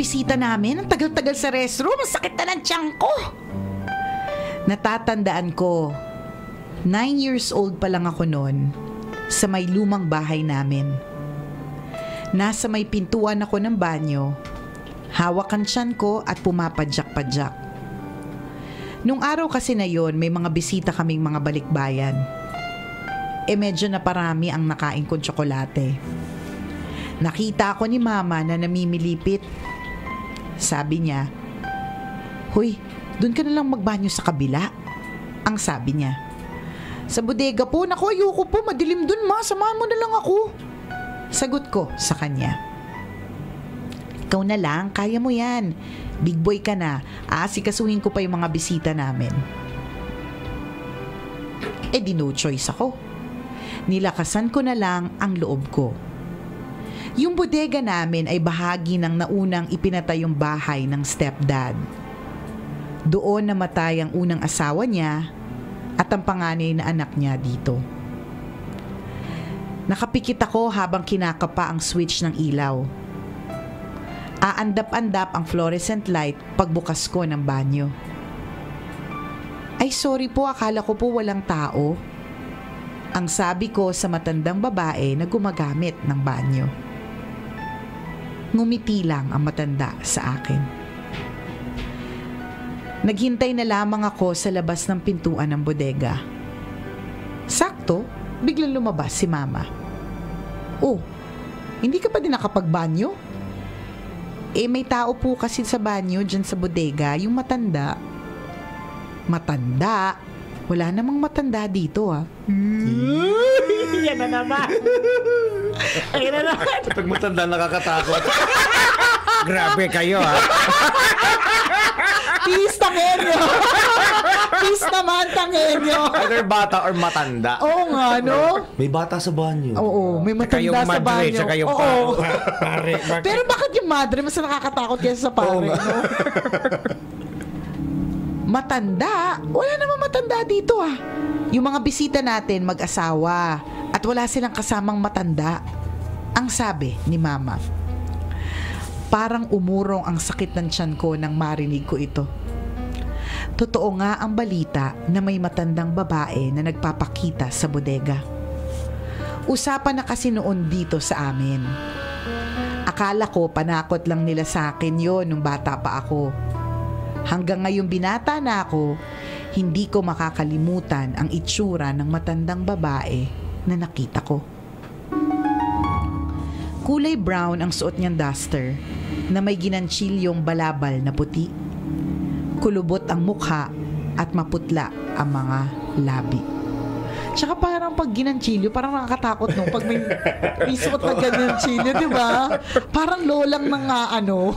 bisita namin. Ang tagal-tagal sa restroom. Ang sakit na ng tiyan ko. Natatandaan ko, 9 years old pa lang ako noon sa may lumang bahay namin. Nasa may pintuan ako ng banyo, hawak ang tiyan ko at pumapadyak-padyak. Nung araw kasi na yon, may mga bisita kaming mga balikbayan. Medyo naparami ang nakain kong tsokolate. Nakita ko ni Mama na namimilipit. Sabi niya, "Hoy, doon ka na lang magbanyo sa kabila." Ang sabi niya. "Sa bodega po, naku, ayoko po, madilim doon, Ma, samahan mo na lang ako." Sagot ko sa kanya, "Ikaw na lang, kaya mo yan. Big boy ka na, aasikasuhin ko pa yung mga bisita namin." Di no choice ako. Nilakasan ko na lang ang loob ko. Yung bodega namin ay bahagi ng naunang ipinatayong bahay ng stepdad. Doon namatay ang unang asawa niya at ang panganay na anak niya dito. Nakapikit ako habang kinakapa ang switch ng ilaw. Aandap-andap ang fluorescent light pagbukas ko ng banyo. "Ay, sorry po, akala ko po walang tao." Ang sabi ko sa matandang babae na gumagamit ng banyo. Ngumiti lang ang matanda sa akin. Naghintay na lamang ako sa labas ng pintuan ng bodega. Sakto, biglang lumabas si Mama. "Oh, hindi ka pa din nakapagbanyo?" May tao po kasi sa banyo dyan sa bodega, yung matanda." "Matanda? Wala namang matanda dito, ah." Yan na naman. Ayun na naman. Pag matanda, nakakatakot. Grabe kayo, ha? Peace, Tangenyo. Peace naman, Tangenyo. Either bata or matanda. Oo nga, no? May bata sa banyo. Oo, may matanda sa banyo. Saka yung pare. Pero bakit yung madre mas nakakatakot kaysa sa pare, no? Matanda? Wala namang matanda dito, ah. Yung mga bisita natin mag-asawa at wala silang kasamang matanda. Ang sabi ni Mama. Parang umurong ang sakit ng tiyan ko nang marinig ko ito. Totoo nga ang balita na may matandang babae na nagpapakita sa bodega. Usapan na kasi noon dito sa amin. Akala ko panakot lang nila sa akin yon nung bata pa ako. Hanggang ngayon binata na ako, hindi ko makakalimutan ang itsura ng matandang babae na nakita ko. Kulay brown ang suot niyang duster na may ginantsilyong balabal na puti. Kulubot ang mukha at maputla ang mga labi. Tsaka parang pag ginanchilyo, parang nakakatakot, no? Pag may suot na ginanchilyo, di ba? Parang lolang ng ano.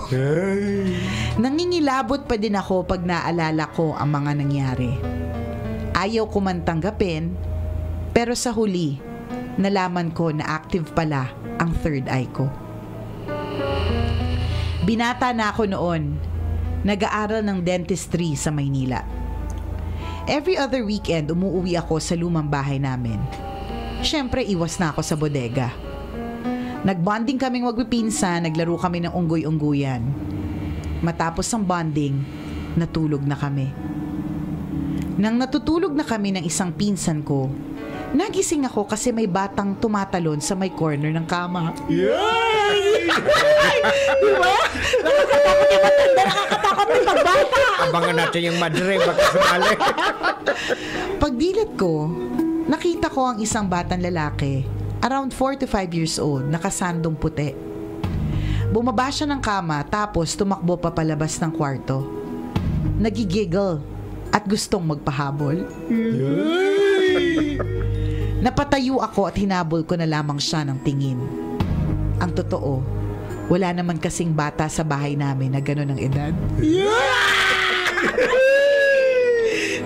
Nangingilabot pa din ako pag naalala ko ang mga nangyari. Ayaw ko man tanggapin, pero sa huli, nalaman ko na active pala ang third eye ko. Binata na ako noon. Nag-aaral ng dentistry sa Maynila. Every other weekend, umuwi ako sa lumang bahay namin. Siyempre, iwas na ako sa bodega. Nagbonding kaming magpipinsan, naglaro kami ng unggoy-ungguyan. Matapos ang bonding, natulog na kami. Nang natutulog na kami ng isang pinsan ko, nagising ako kasi may batang tumatalon sa may corner ng kama. Yay! Diba? Nakakatakot yung matanda, nakakatakot yung pagbata. Abangan natin yung madre, baka sumali. Pagdilat ko, nakita ko ang isang batang lalaki, around 4 to 5 years old, nakasandong puti. Bumaba siya ng kama tapos tumakbo pa palabas ng kwarto. Nagigiggle at gustong magpahabol. Napatayo ako at hinabol ko na lamang siya ng tingin. Ang totoo, wala naman kasing bata sa bahay namin na gano'n ang edad.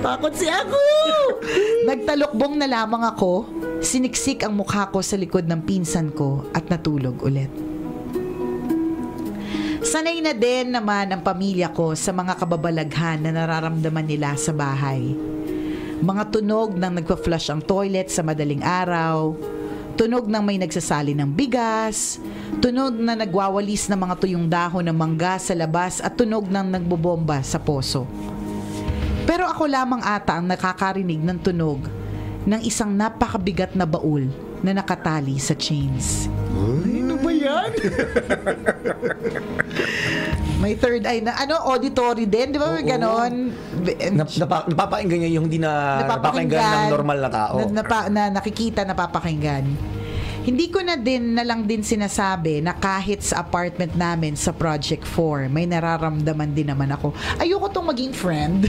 Takot siya ako! Nagtalokbong na lamang ako, siniksik ang mukha ko sa likod ng pinsan ko at natulog ulit. Sanay na din naman ang pamilya ko sa mga kababalaghan na nararamdaman nila sa bahay. Mga tunog ng nagpa-flush ang toilet sa madaling araw, Tunog ng may nagsasali ng bigas, tunog na nagwawalis ng mga tuyong dahon ng mangga sa labas at tunog ng nagbobomba sa poso. Pero ako lamang ata ang nakakarinig ng tunog ng isang napakabigat na baul na nakatali sa chains. Ano ba yan? May third eye na, auditory din, di ba? May ganon. Napapakinggan niya yung hindi na napapakinggan ng normal na tao. Na nakikita, napapakinggan. Hindi ko na lang din sinasabi na kahit sa apartment namin sa Project 4, may nararamdaman din naman ako. Ayoko tong maging friend.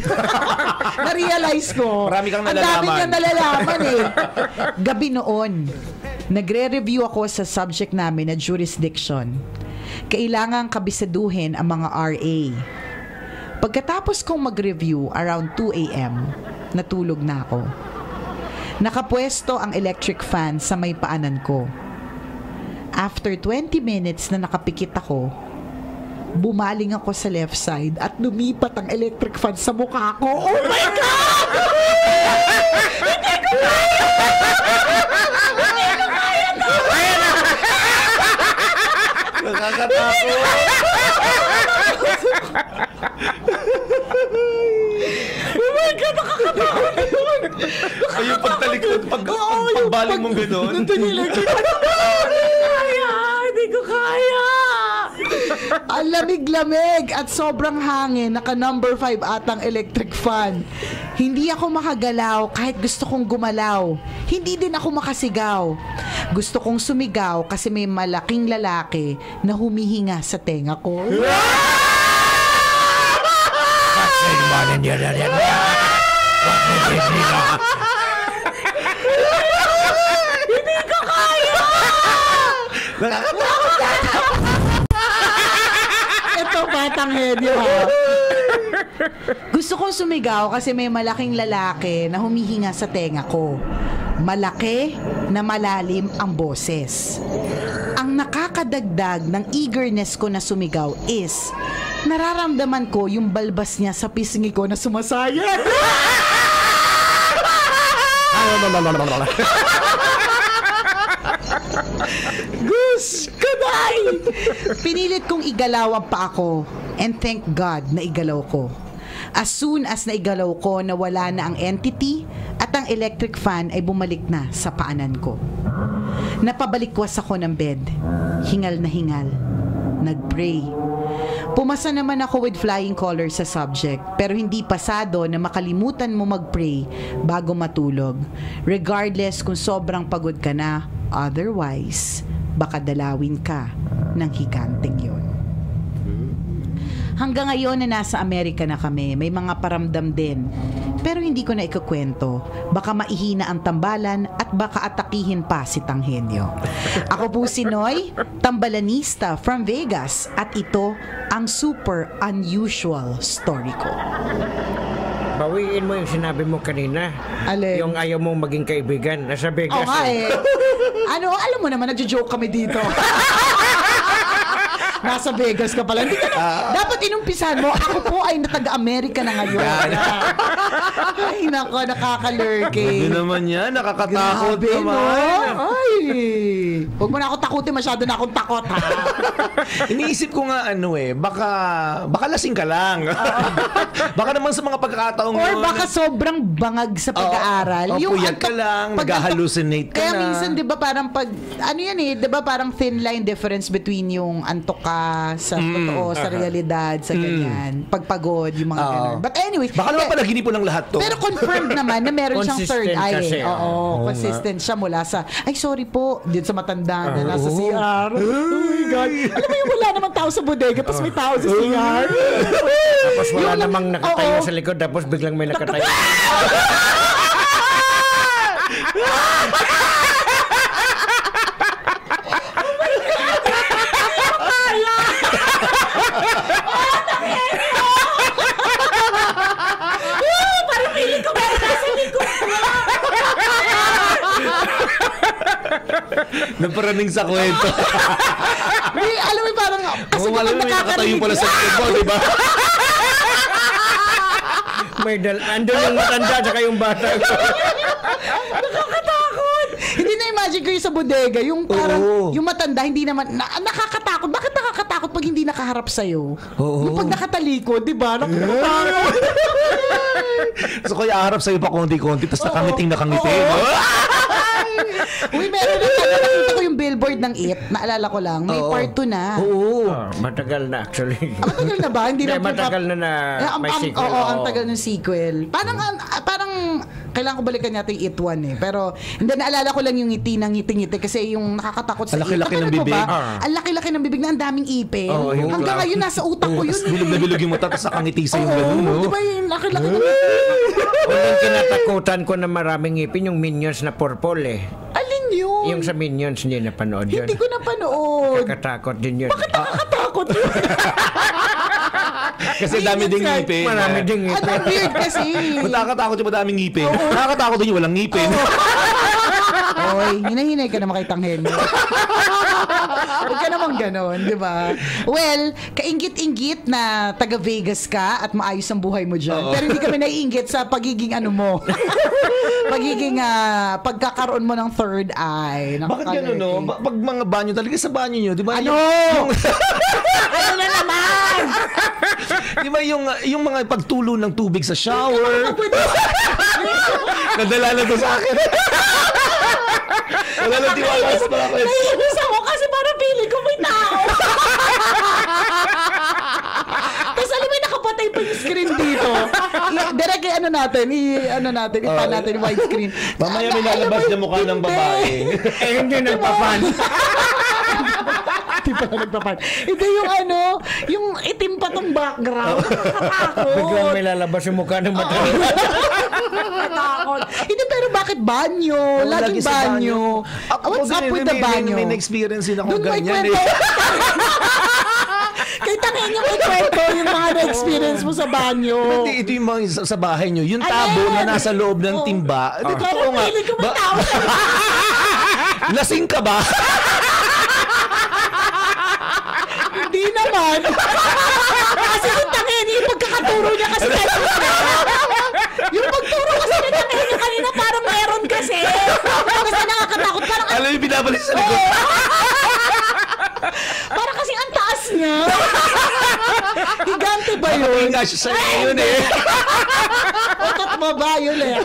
Na-realize ko. Marami kang nalalaman. Ang dami niyang nalalaman eh. Gabi noon, nagre-review ako sa subject namin na jurisdiction. Kailangang kabisaduhin ang mga RA. Pagkatapos kong mag-review around 2 a.m., natulog na ako. Nakapwesto ang electric fan sa may paanan ko. After 20 minutes na nakapikit ako, bumaling ako sa left side at lumipat ang electric fan sa mukha ko. Oh my God! Hindi ko kaya to! Nakakatakot! Oh my God, nakakatakot yun! Ay, yung pagtalikod, pagbaling mong gano'n. Hindi ko kaya! Ang lamig-lamig at sobrang hangin, naka number 5 atang electric fan. Hindi ako makagalaw kahit gusto kong gumalaw. Hindi din ako makasigaw. Gusto kong sumigaw kasi may malaking lalaki na humihinga sa tenga ko. Hindi ko kaya! Nakakatakot yan! Ito, batang henyo ha. Gusto kong sumigaw kasi may malaking lalaki na humihinga sa tenga ko. Malaki na malalim ang boses. Ang nakakadagdag ng eagerness ko na sumigaw is nararamdaman ko yung balbas niya sa pisngi ko na sumasayat. Gus! Kaday! Pinilit kong igalaw ang paa ko and thank God na igalaw ko. As soon as naigalaw ko na wala na ang entity at ang electric fan ay bumalik na sa paanan ko. Napabalikwas ako ng bed. Hingal na hingal. Nag-pray. Pumasa naman ako with flying colors sa subject pero hindi pasado na makalimutan mo mag-pray bago matulog. Regardless kung sobrang pagod ka na, otherwise, baka dalawin ka ng higanteng yon. Hanggang ngayon na nasa Amerika na kami, may mga paramdam din. Pero hindi ko na ikukwento. Baka maihina ang tambalan at baka atakihin pa si Tanghenyo. Ako po si Noy, tambalanista from Vegas. At ito ang super unusual story ko. Bawiin mo yung sinabi mo kanina. Alin? Yung ayaw mong maging kaibigan. Nasa Vegas. Oo nga eh. Alam mo naman, nagjo-joke kami dito. Nasa Vegas ka pala. Hindi ka na, dapat inumpisan mo, ako po ay taga-Amerika na ngayon. Ay, nako, nakakalurking. Hindi naman yan, nakakatakot Grabe, naman. No? Ay, huwag mo na ako takutin, masyado na akong takot, ha? Iniisip ko nga baka lasing ka lang. Baka naman sa mga pagkakataong Or baka sobrang bangag sa pag-aaral. Puyat ka lang, nag-hallucinate ka kaya na. minsan, di ba, parang di ba, parang thin line difference between yung antok ka sa totoo, sa realidad, sa ganyan. Pagpagod, yung mga ganun. But anyway. Baka naman panaginip po ng lahat to. Pero confirmed naman na meron siyang third eye. Kasi, Oo, consistent siya mula sa, ay sorry po, dito sa matanda na nasa CR. Oh my God. Alam mo yung wala namang tao sa bodega, tapos may tao sa CR. Tapos wala namang nakatayo sa likod, tapos biglang may nakatayo. Parang piling ko meron nasa likod ko. Naparaning sa kwento. Alam mo parang, kasi Alam mo, may nakatayo pala sa likod mo, di ba? Andun yung matanda, tsaka yung bata. Nakakatakot. Hindi na-imagine ko yung sa bodega, yung parang, Oo. yung matanda, hindi naman, nakakatakot. Bakit nakakatakot pag hindi nakaharap sa'yo? Oo. Yung pag nakatalikod, di ba? Nakakatakot. So kaya harap sa'yo pa konti-konti, tapos nakangiting nakangiti. Oo. no? Uy, meron na talaga. Nakita ko yung billboard ng It. Naalala ko lang. May Oo. part 2 na. Oo. Matagal na actually. Matagal na ba? Hindi na Matagal na may sequel. Oo, ang tagal ng sequel. Parang kailangan ko balikan natin yung It 1 eh. Pero hindi, naalala ko lang yung ngiti ng ngiti-ngiti kasi yung nakakatakot sa Ang laki-laki It. ng Nakita mo bibig. ba? Ang laki-laki ng bibig na ang daming ipin. Oo, yung Hanggang clown. ngayon nasa utak ko yun Tapos bilog na bilog yung mata, tapos nakangiti sa yung gano'n, no? Di ba yung laki-laki ng ngiti? Unang kinatakutan ko na maraming ngipin yung Minions na purple eh. Alin yun? Yung sa Minions hindi napanood yun. Hindi ko napanood. Kakatakot din yun. Bakit nakakatakot yun? Kasi dami ding ngipin. Marami ding Ano ngipin. weird kasi. Kung nakakatakot yung madaming ngipin, nakakatakot din yung walang ngipin. Oy, hinahinay ka naman kay Tanghenyo. Huwag ka naman ganon, di ba? Well, kainggit-inggit na taga Vegas ka at maayos ang buhay mo dyan. Oo. Pero hindi kami naiinggit sa pagiging ano mo. Pagiging pagkakaroon mo ng third eye. Bakit gano'n, no? Pag mga banyo, talaga sa banyo nyo, di ba? Ano? Ano na naman? Di ba yung mga pagtulo ng tubig sa shower? Nadala na to sa akin. Wala lang tiwala sa mga kwento. Naiinis ako kasi parang feeling ko may tao. Tapos alam mo, nakapatay pa yung screen dito. Direct ano natin, ipa natin yung widescreen. Mamaya may lalabas na mukha ng babae. Eh, hindi nagpapan. Hindi pa nagpapan. Hindi yung itim pa tong background. Biglang Nakatakot. may lalabas yung mukha ng mata. Nakatakot. Hindi, pero bakit banyo? Laging Lagi sa banyo. What's up with the banyo? May na-experience din ako Doon may ganyan kwento. eh. Kay Tanghenyo may kwento yung mga na-experience mo sa banyo. Hindi, ito yung mga sa bahay nyo. Yung Ano tabo yan? na nasa loob ng Oh. timba. Di, Parang totoo nga. feeling ko may tao. Lasing ka ba? Hindi naman. Kasi yung Tanghenyo, yung pagkakaturo niya kasi yung pagturo kasi ni Tanghenyo kanina parang meron kasi. Kasi nakakatakot. Parang Alam yung binabalik sa likod. parang kasi ang taas niya. Higante ba yun? Hindi nga siya sa yun eh. Otot mo ba yun eh?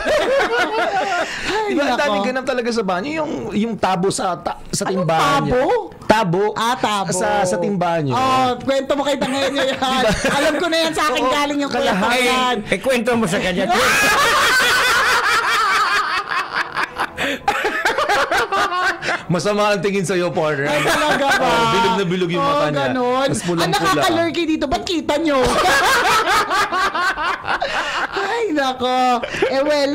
Ay, Diba, ang nako. daming ganap talaga sa banyo. Yung tabo sa Anong timbahan nyo. Tabo? Tabo. Sa timbahan nyo. Kwento mo kay Tanghenyo yan. Alam ko na yan, sa akin Oo, galing yung kwento kalahati. yan. Eh, kwento mo sa kanya. Masama ang tingin sa'yo, partner. Ay, talaga ba? Bilog na bilog yung mata niya. Ganon. Tapos Ang pulang-pula. nakaka-lurky dito, ba't kita nyo? Ay, nako. Well,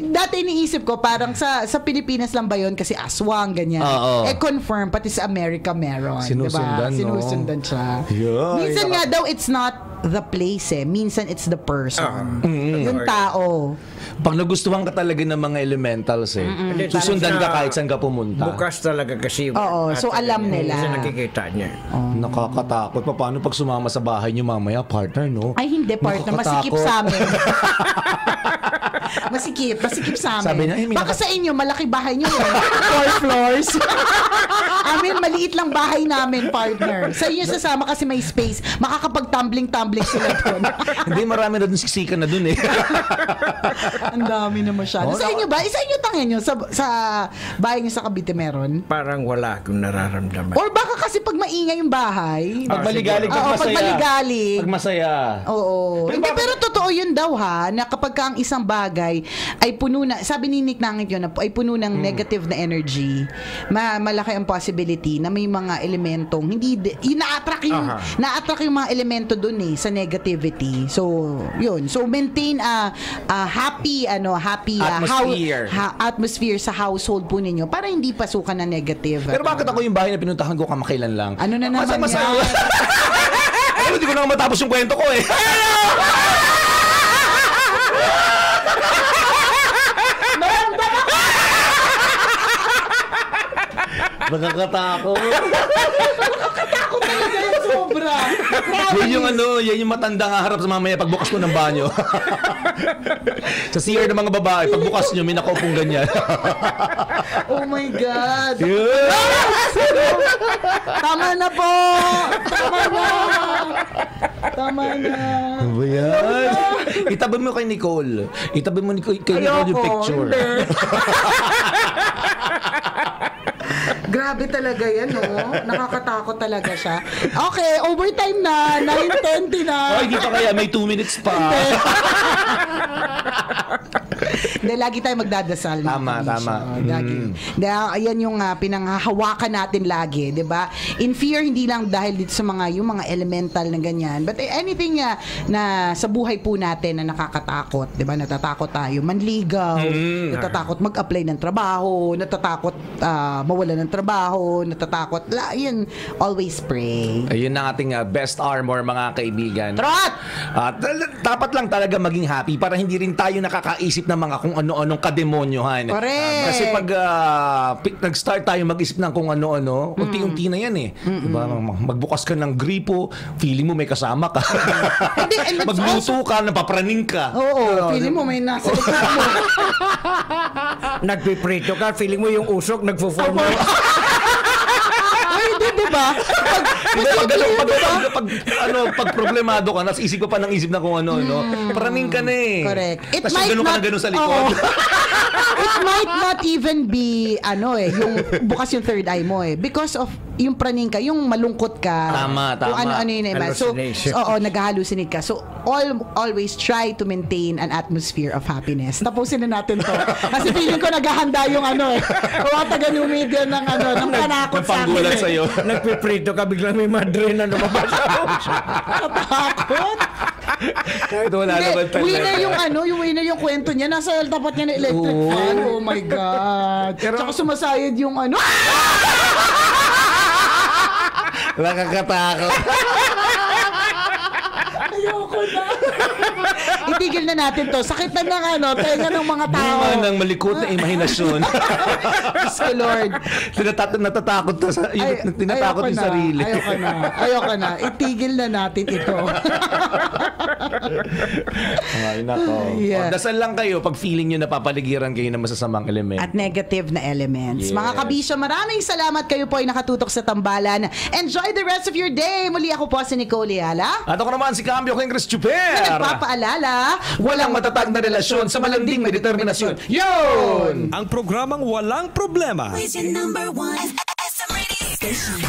dati iniisip ko, parang sa Pilipinas lang ba yun? Kasi aswang, ganyan. Oo. Confirm, pati sa Amerika meron. Sinusundan, diba? no? Sinusundan siya. Yeah, Minsan yeah. nga daw, it's not the place eh. Minsan it's the person. Mm-hmm. Yung tao. Pag nagustuhan ka talaga ng mga elementals eh, susundan ka kahit saan ka pumunta. Bukas talaga kasi. Oo, so alam nila. Kasi nakikita niya. Nakakatakot. Paano pag sumama sa bahay niyo mamaya, partner, no? Ay, hindi, partner. Masikip Nakakatakot. sa amin. Masikip sa amin. Sabi niya, may Baka sa inyo, malaki bahay niyo eh. 4 floors. Amin, maliit lang bahay namin, partner. Sa inyo sasama kasi may space. Makakapag-tumbling sila doon. Hindi, marami na dun siksikan na dun eh. Ang dami na masyado. Oh, Sa inyo ba? Sa inyo Tanghenyo? Sa bahay niyo sa Cavite meron? Parang wala akong nararamdaman. Or baka kasi pag maingay yung bahay. Pag maligalig, pag Oo, masaya. pag maligalig. Pag masaya. Oo. Pero Hindi, bakit- pero totoo yun daw ha, na kapag ka ang isang bagay ay puno na, sabi ni Nick Nangit yun, ay puno ng negative na energy, malaki ang possibility na may mga elementong, hindi, na-attract yung mga elemento dun eh, sa negativity. So, yun. So, maintain a happy Atmosphere. atmosphere sa household po ninyo para hindi pasukan ng negative. Pero bakit ako yung bahay na pinuntahan ko kamakailan lang? Ano na naman Masama yan? Ano, hindi ko na matapos yung kwento ko eh. Nakakatakot. Nakakatakot talaga yung sobra. Yan yung matanda nga harap sa mamaya pagbukas ko ng banyo. Sa CR ng mga babae, pagbukas nyo, may nakaupong ganyan. Oh my God. Tama na po. Tama na. Ano ba yan? Itabi mo kay Nicole. Itabi mo kay Nicole yung picture. Grabe talaga yan, no? Nakakatakot talaga siya. Okay, overtime na. 9:20 na. Oh, hindi pa kaya. May 2 minutes pa. Hindi, lagi tayo magdadasal. Tama. Lagi. Ayan yung pinanghahawakan natin lagi, di ba? In fear, hindi lang dahil dito sa yung mga elemental na ganyan. But anything na sa buhay po natin na nakakatakot, di ba? Natatakot tayo manligaw, natatakot mag-apply ng trabaho, natatakot mawala ng trabaho, natatakot. Yun, always pray. Ayun ang ating best armor, mga kaibigan. Trot! Dapat lang talaga maging happy para hindi rin tayo nakakaisip ng mga kung ano-anong kademonyohan. Correct. Kasi pag nag-start tayo mag-isip ng kung ano-ano, unti-unti na yan eh. Diba? Magbukas ka ng gripo, feeling mo may kasama ka. Magluto ka, napapraning ka. Oo, feeling mo may nasa likod mo. Nagpiprito ka, feeling mo yung usok, nagpo-form mo. Ay, hindi, di ba? Pag problemado ka, nasa isip ka pa ng isip na kung ano, no? Praning ka na eh. Correct. Tapos yung gano'n ka na gano'n sa likod. It might not even be, yung bukas yung third eye mo eh. Because of yung praning ka, yung malungkot ka. Tama. Kung ano yun eh. So, nag-hallucinate ka. So, always try to maintain an atmosphere of happiness. Tapusin na natin to. Kasi feeling ko naghahanda yung mga taga-Numidian ng panakot sa akin. Panggulat sa'yo. Nagpiprito ka, biglang may madre na lumabas. Natakot. Kahit wala naman talaga. Yung winner yung kwento niya, nasa tapat niya na electric fan. Oh my God. Tsaka sumasayad yung Nakakatakot. Ayoko na. Itigil na natin to. Sakit na ng tenga ng mga tao. Di man ng malikot na imahinasyon. Diyos ko, Lord. Tinatakot na tinatakot yung sarili. Ayoko na. Itigil na natin ito. Ay, nako. Yeah. Dasal lang kayo pag feeling nyo napapaligiran kayo ng masasamang element. At negative na elements. Yes. Mga kabisyo, maraming salamat kayo po ay nakatutok sa tambalan. Enjoy the rest of your day. Muli ako po si Nicole Ayala. At ako naman si Cambio Kengres Chuper. Na nagpapaalala, walang matatag na relasyon sa malanding may determinasyon. Yun! Ang programang Walang Problema. Always your number one SM radio station.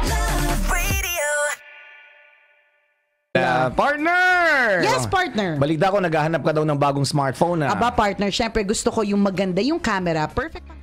Love Radio. Partner! Yes, partner. Balita ko, naghahanap ka daw ng bagong smartphone. Aba, partner, syempre gusto ko yung maganda yung camera. Perfect.